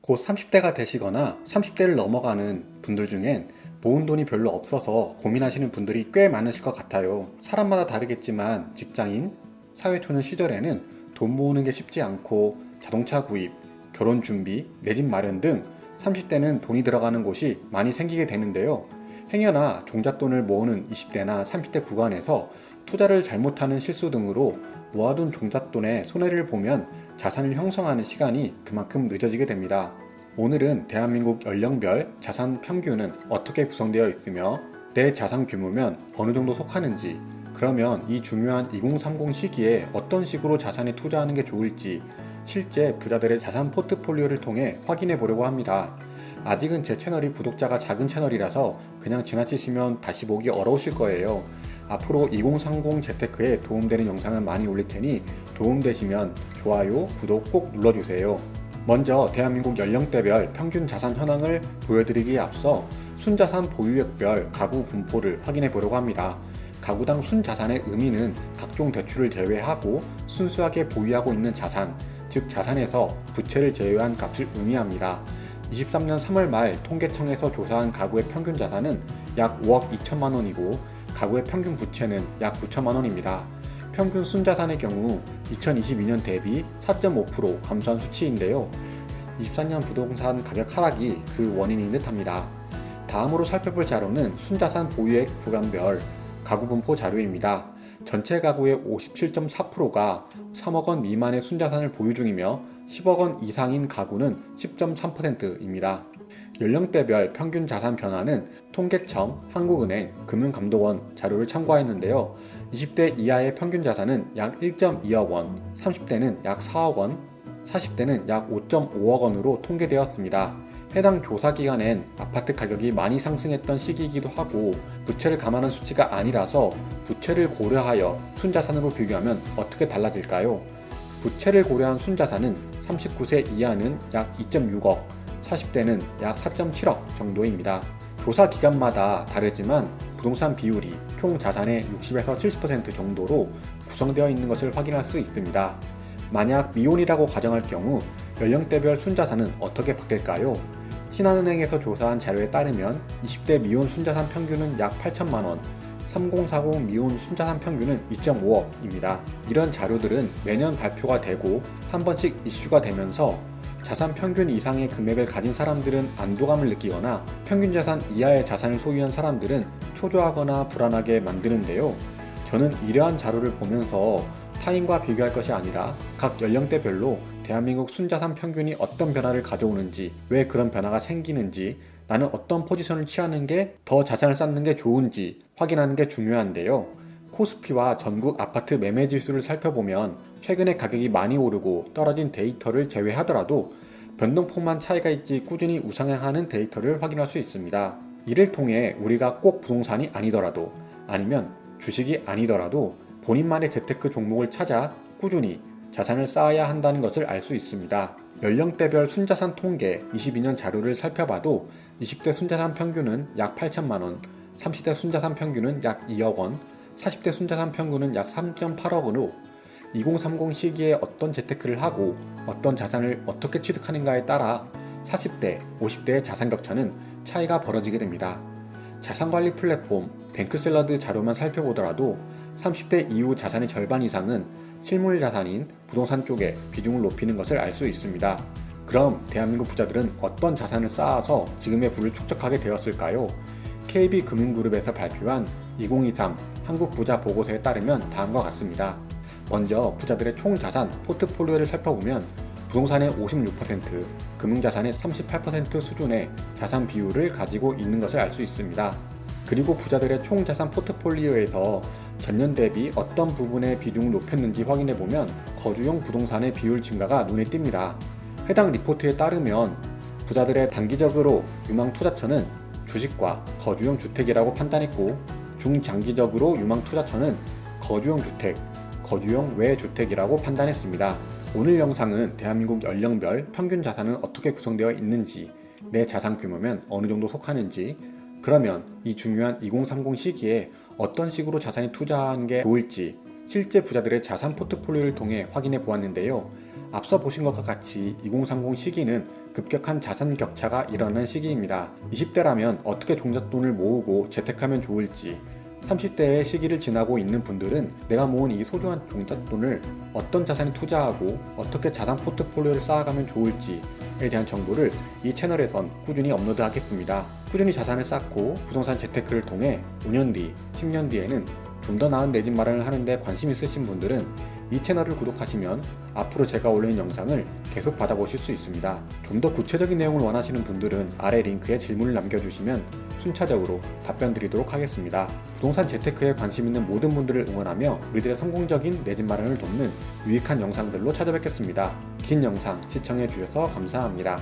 곧 30대가 되시거나 30대를 넘어가는 분들 중엔 모은 돈이 별로 없어서 고민하시는 분들이 꽤 많으실 것 같아요. 사람마다 다르겠지만 직장인, 사회초년 시절에는 돈 모으는 게 쉽지 않고 자동차 구입, 결혼 준비, 내 집 마련 등 30대는 돈이 들어가는 곳이 많이 생기게 되는데요. 행여나 종잣돈을 모으는 20대나 30대 구간에서 투자를 잘못하는 실수 등으로 모아둔 종잣돈에 손해를 보면 자산을 형성하는 시간이 그만큼 늦어지게 됩니다. 오늘은 대한민국 연령별 자산 평균은 어떻게 구성되어 있으며 내 자산 규모면 어느 정도 속하는지, 그러면 이 중요한 2030 시기에 어떤 식으로 자산에 투자하는 게 좋을지 실제 부자들의 자산 포트폴리오를 통해 확인해 보려고 합니다. 아직은 제 채널이 구독자가 작은 채널이라서 그냥 지나치시면 다시 보기 어려우실 거예요. 앞으로 2030 재테크에 도움되는 영상을 많이 올릴 테니 도움되시면 좋아요, 구독 꼭 눌러주세요. 먼저 대한민국 연령대별 평균 자산 현황을 보여드리기에 앞서 순자산 보유액별 가구 분포를 확인해 보려고 합니다. 가구당 순자산의 의미는 각종 대출을 제외하고 순수하게 보유하고 있는 자산, 즉 자산에서 부채를 제외한 값을 의미합니다. 23년 3월 말 통계청에서 조사한 가구의 평균 자산은 약 5억 2천만 원이고 가구의 평균 부채는 약 9천만 원입니다. 평균 순자산의 경우 2022년 대비 4.5% 감소한 수치인데요. 24년 부동산 가격 하락이 그 원인인 듯합니다. 다음으로 살펴볼 자료는 순자산 보유액 구간별 가구 분포 자료입니다. 전체 가구의 57.4%가 3억 원 미만의 순자산을 보유 중이며 10억 원 이상인 가구는 10.3%입니다. 연령대별 평균 자산 변화는 통계청, 한국은행, 금융감독원 자료를 참고하였는데요. 20대 이하의 평균 자산은 약 1.2억 원, 30대는 약 4억 원, 40대는 약 5.5억 원으로 통계되었습니다. 해당 조사 기간엔 아파트 가격이 많이 상승했던 시기이기도 하고 부채를 감안한 수치가 아니라서 부채를 고려하여 순자산으로 비교하면 어떻게 달라질까요? 부채를 고려한 순자산은 39세 이하는 약 2.6억, 40대는 약 4.7억 정도입니다. 조사 기간마다 다르지만 부동산 비율이 총 자산의 60에서 70% 정도로 구성되어 있는 것을 확인할 수 있습니다. 만약 미혼이라고 가정할 경우 연령대별 순자산은 어떻게 바뀔까요? 신한은행에서 조사한 자료에 따르면 20대 미혼 순자산 평균은 약 8천만 원, 3040 미혼 순자산 평균은 2.5억입니다. 이런 자료들은 매년 발표가 되고 한 번씩 이슈가 되면서 자산 평균 이상의 금액을 가진 사람들은 안도감을 느끼거나 평균 자산 이하의 자산을 소유한 사람들은 초조하거나 불안하게 만드는데요. 저는 이러한 자료를 보면서 타인과 비교할 것이 아니라 각 연령대별로 대한민국 순자산 평균이 어떤 변화를 가져오는지, 왜 그런 변화가 생기는지, 나는 어떤 포지션을 취하는 게 더 자산을 쌓는 게 좋은지 확인하는 게 중요한데요. 코스피와 전국 아파트 매매 지수를 살펴보면 최근에 가격이 많이 오르고 떨어진 데이터를 제외하더라도 변동폭만 차이가 있지 꾸준히 우상향하는 데이터를 확인할 수 있습니다. 이를 통해 우리가 꼭 부동산이 아니더라도, 아니면 주식이 아니더라도 본인만의 재테크 종목을 찾아 꾸준히 자산을 쌓아야 한다는 것을 알 수 있습니다. 연령대별 순자산 통계 22년 자료를 살펴봐도 20대 순자산 평균은 약 8천만 원, 30대 순자산 평균은 약 2억 원, 40대 순자산 평균은 약 3.8억 원으로 2030 시기에 어떤 재테크를 하고 어떤 자산을 어떻게 취득하는가에 따라 40대, 50대의 자산 격차는 차이가 벌어지게 됩니다. 자산관리 플랫폼 뱅크샐러드 자료만 살펴보더라도 30대 이후 자산의 절반 이상은 실물 자산인 부동산 쪽에 비중을 높이는 것을 알 수 있습니다. 그럼 대한민국 부자들은 어떤 자산을 쌓아서 지금의 부를 축적하게 되었을까요? KB금융그룹에서 발표한 2023 한국부자 보고서에 따르면 다음과 같습니다. 먼저 부자들의 총 자산 포트폴리오를 살펴보면 부동산의 56%, 금융자산의 38% 수준의 자산 비율을 가지고 있는 것을 알 수 있습니다. 그리고 부자들의 총 자산 포트폴리오에서 전년 대비 어떤 부분의 비중을 높였는지 확인해보면 거주용 부동산의 비율 증가가 눈에 띕니다. 해당 리포트에 따르면 부자들의 단기적으로 유망 투자처는 주식과 거주용 주택이라고 판단했고, 중장기적으로 유망 투자처는 거주용 주택, 거주용 외주택이라고 판단했습니다. 오늘 영상은 대한민국 연령별 평균 자산은 어떻게 구성되어 있는지, 내 자산 규모면 어느 정도 속하는지, 그러면 이 중요한 2030 시기에 어떤 식으로 자산에 투자하는 게 좋을지 실제 부자들의 자산 포트폴리오를 통해 확인해 보았는데요. 앞서 보신 것과 같이 2030 시기는 급격한 자산 격차가 일어나는 시기입니다. 20대라면 어떻게 종잣돈을 모으고 재테크하면 좋을지, 30대의 시기를 지나고 있는 분들은 내가 모은 이 소중한 종잣돈을 어떤 자산에 투자하고 어떻게 자산 포트폴리오를 쌓아가면 좋을지에 대한 정보를 이 채널에선 꾸준히 업로드하겠습니다. 꾸준히 자산을 쌓고 부동산 재테크를 통해 5년 뒤, 10년 뒤에는 좀 더 나은 내 집 마련을 하는데 관심 있으신 분들은 이 채널을 구독하시면 앞으로 제가 올리는 영상을 계속 받아보실 수 있습니다. 좀 더 구체적인 내용을 원하시는 분들은 아래 링크에 질문을 남겨주시면 순차적으로 답변 드리도록 하겠습니다. 부동산 재테크에 관심 있는 모든 분들을 응원하며 우리들의 성공적인 내 집 마련을 돕는 유익한 영상들로 찾아뵙겠습니다. 긴 영상 시청해 주셔서 감사합니다.